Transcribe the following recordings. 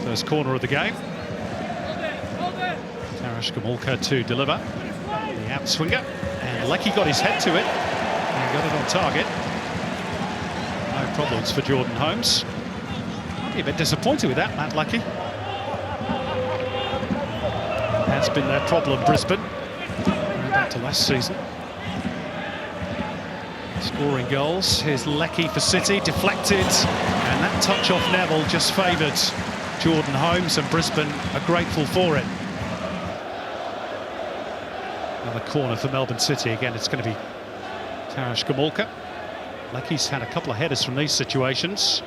First corner of the game. Taras Gamulka to deliver. The outswinger. And Leckie got his head to it. And got it on target. No problems for Jordan Holmes. Might be a bit disappointed with that, Matt Leckie. That's been their problem, Brisbane. Going back to last season. Scoring goals. Here's Leckie for City, deflected. And that touch off Neville just favoured Jordan Holmes, and Brisbane are grateful for it. Another corner for Melbourne City. Again, it's going to be Taras Gamulka. Leckie's had a couple of headers from these situations.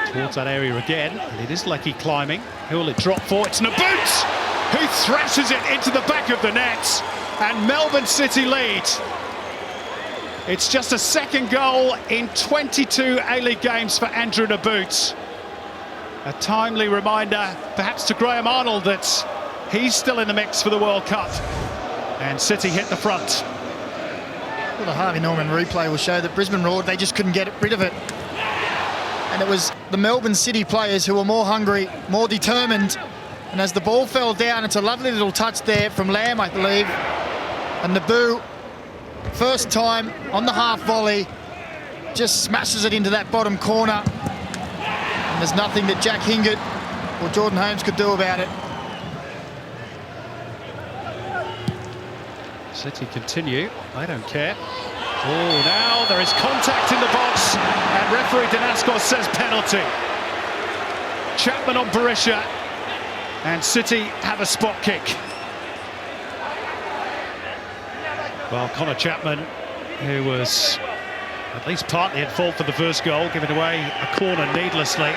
Towards that area again, and it is Leckie climbing. Who will it drop for? It's Nabbout, who thrashes it into the back of the net, and Melbourne City lead. It's just a second goal in 22 A-League games for Andrew Nabbout. A timely reminder, perhaps to Graham Arnold, that he's still in the mix for the World Cup. And City hit the front. Well, the Harvey Norman replay will show that Brisbane roared, they just couldn't get rid of it. And it was the Melbourne City players who were more hungry, more determined. And as the ball fell down, it's a lovely little touch there from Lamb, I believe. And Nabbout, first time on the half volley, just smashes it into that bottom corner. And there's nothing that Jack Hingett or Jordan Holmes could do about it. City continue, they don't care. Oh, now there is contact in the box, and referee Danaskos says penalty. Chapman on Berisha, and City have a spot kick. Well, Connor Chapman, who was at least partly at fault for the first goal, giving away a corner needlessly,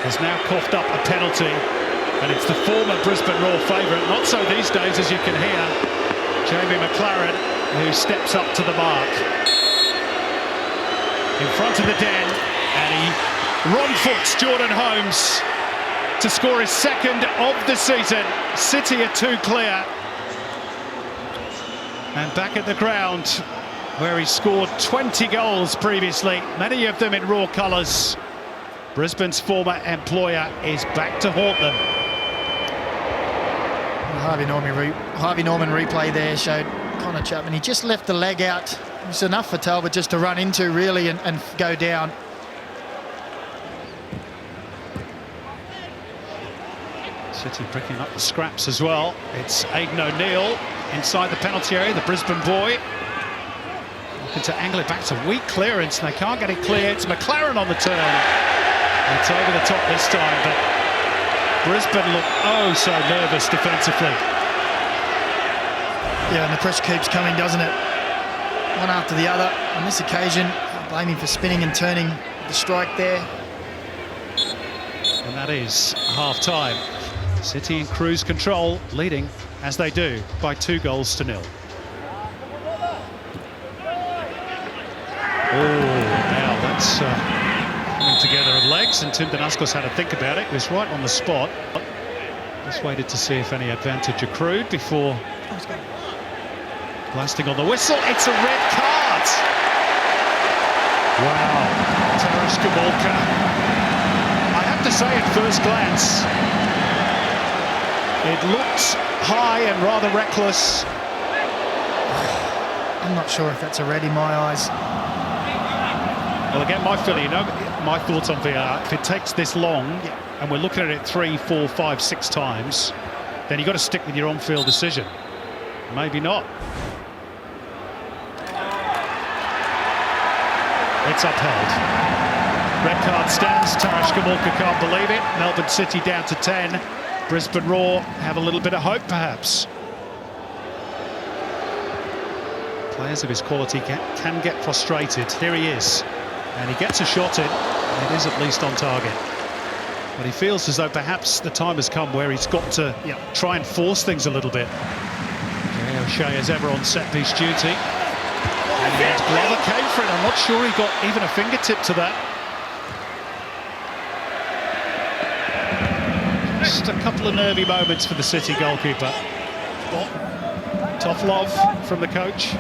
has now coughed up a penalty, and it's the former Brisbane Roar favourite. Not so these days, as you can hear. Jamie McLaren, who steps up to the mark. In front of the den, and he wrong-foots Jordan Holmes to score his second of the season. City are 2 clear. And back at the ground, where he scored 20 goals previously, many of them in Roar colours, Brisbane's former employer is back to haunt them. Harvey Norman replay there showed Connor Chapman. He just left the leg out. It was enough for Talbot just to run into, really, and go down. City picking up the scraps as well. It's Aidan O'Neill inside the penalty area, the Brisbane boy. Looking to angle it back. To weak clearance, and they can't get it clear. It's McLaren on the turn. It's over the top this time, but Brisbane look oh so nervous defensively. Yeah, and the pressure keeps coming, doesn't it? One after the other. On this occasion, I blame him for spinning and turning the strike there. And that is half-time. City in cruise control, leading, as they do, by 2-0. Oh, now that's coming together of legs, and Tim Danaskos had to think about it. He was right on the spot. Just waited to see if any advantage accrued before blasting on the whistle. It's a red card. Wow, Taras Gamulka. I have to say, at first glance, it looked high and rather reckless. I'm not sure if that's a red in my eyes. Well, again, my feeling, my thoughts on VR, if it takes this long, and we're looking at it 3, 4, 5, 6 times, then you've got to stick with your on-field decision. Maybe not. It's upheld. Red card stands. Taras Gamulka can't believe it. Melbourne City down to 10. Brisbane Roar have a little bit of hope, perhaps. Players of his quality can get frustrated. Here he is. And he gets a shot in. And it is at least on target. But he feels as though perhaps the time has come where he's got to try and force things a little bit. Jay O'Shea as ever on set-piece duty. And Glover came for it. I'm not sure he got even a fingertip to that. Just a couple of nervy moments for the City goalkeeper. Tough love from the coach.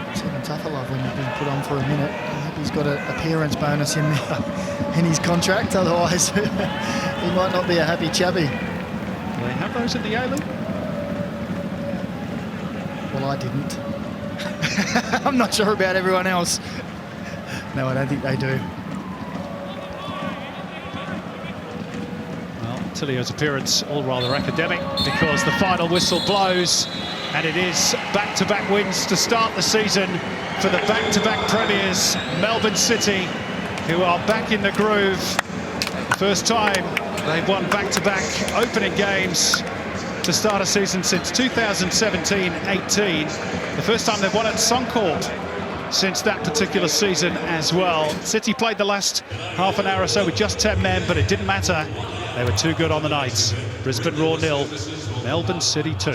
It's even tougher love when you've been put on for a minute. he's got an appearance bonus in his contract, otherwise he might not be a happy chappy. Do they have those in the A-League? Well, I didn't. I'm not sure about everyone else. No, I don't think they do. Well, Tilio's appearance all rather academic because the final whistle blows and it is back-to-back wins to start the season for the back-to-back premiers, Melbourne City, who are back in the groove. The first time they've won back-to-back opening games to start a season since 2017-18. The first time they've won at Suncorp since that particular season as well. City played the last half an hour or so with just 10 men, but it didn't matter. They were too good on the night. Brisbane Roar 0, Melbourne City 2.